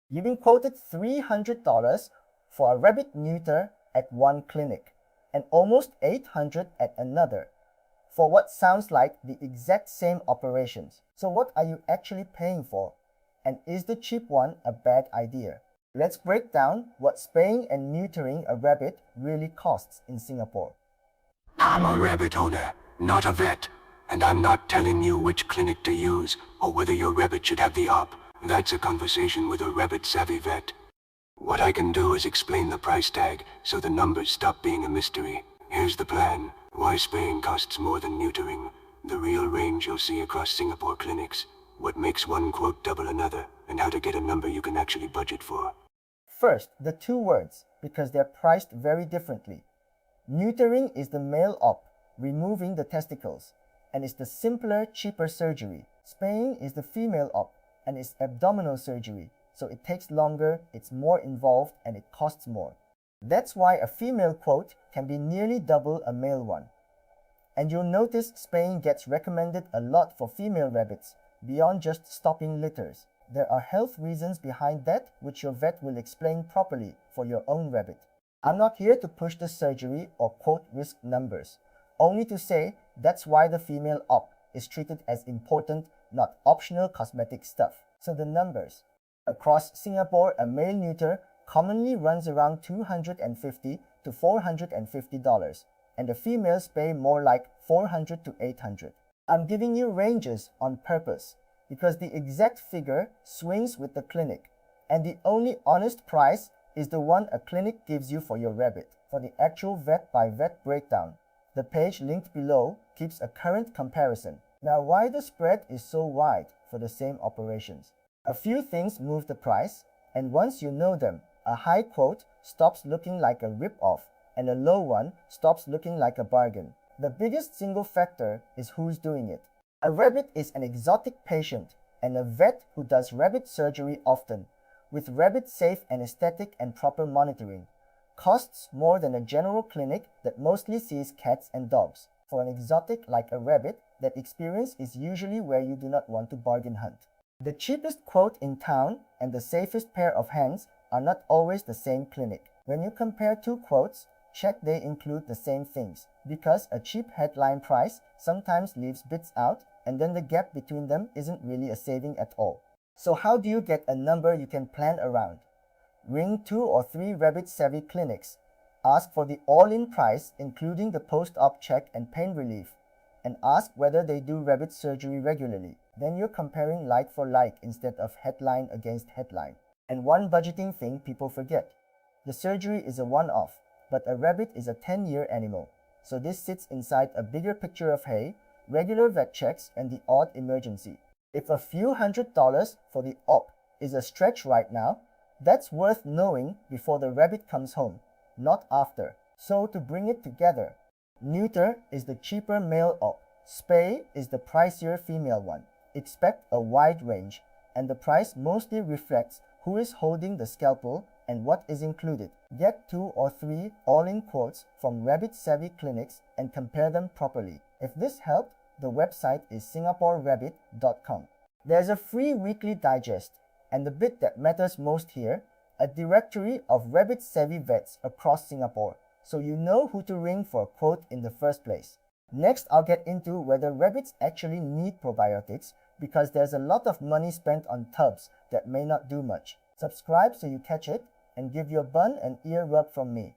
You've been quoted $300 for a rabbit neuter at one clinic and almost $800 at another for what sounds like the exact same operations. So what are you actually paying for? And is the cheap one a bad idea? Let's break down what spaying and neutering a rabbit really costs in Singapore. I'm a rabbit owner, not a vet, and I'm not telling you which clinic to use or whether your rabbit should have the op. That's a conversation with a rabbit-savvy vet. What I can do is explain the price tag so the numbers stop being a mystery. Here's the plan. Why spaying costs more than neutering. The real range you'll see across Singapore clinics. What makes one quote double another, and how to get a number you can actually budget for. First, the two words, because they're priced very differently. Neutering is the male op, removing the testicles, and is the simpler, cheaper surgery. Spaying is the female op, and is abdominal surgery, so it takes longer, it's more involved, and it costs more. That's why a female quote can be nearly double a male one. And you'll notice spaying gets recommended a lot for female rabbits, beyond just stopping litters. There are health reasons behind that which your vet will explain properly for your own rabbit. I'm not here to push the surgery or quote risk numbers, only to say that's why the female op is treated as important, not optional cosmetic stuff. So the numbers. Across Singapore, a male neuter commonly runs around $250 to $450, and a female spay more like $400 to $800. I'm giving you ranges on purpose, because the exact figure swings with the clinic, and the only honest price is the one a clinic gives you for your rabbit. For the actual vet-by-vet breakdown, the page linked below keeps a current comparison. Now, why the spread is so wide for the same operations? A few things move the price, and once you know them, a high quote stops looking like a rip-off, and a low one stops looking like a bargain. The biggest single factor is who's doing it. A rabbit is an exotic patient, and a vet who does rabbit surgery often, with rabbit-safe anesthetic and proper monitoring, costs more than a general clinic that mostly sees cats and dogs. For an exotic like a rabbit, that experience is usually where you do not want to bargain hunt. The cheapest quote in town and the safest pair of hands are not always the same clinic. When you compare two quotes, check they include the same things, because a cheap headline price sometimes leaves bits out, and then the gap between them isn't really a saving at all. So how do you get a number you can plan around? Ring 2 or 3 rabbit-savvy clinics. Ask for the all-in price, including the post-op check and pain relief, and ask whether they do rabbit surgery regularly. Then you're comparing like for like instead of headline against headline. And one budgeting thing people forget. The surgery is a one-off, but a rabbit is a 10-year animal. So this sits inside a bigger picture of hay, regular vet checks, and the odd emergency. If a few $100s for the op is a stretch right now, that's worth knowing before the rabbit comes home, not after. So to bring it together, neuter is the cheaper male op, spay is the pricier female one. Expect a wide range, and the price mostly reflects who is holding the scalpel and what is included. Get 2 or 3 all-in quotes from rabbit-savvy clinics and compare them properly. If this helped, the website is singaporerabbit.com. There's a free weekly digest, and the bit that matters most here, a directory of rabbit-savvy vets across Singapore, so you know who to ring for a quote in the first place. Next, I'll get into whether rabbits actually need probiotics, because there's a lot of money spent on tubs that may not do much. Subscribe so you catch it, and give your bun an ear rub from me.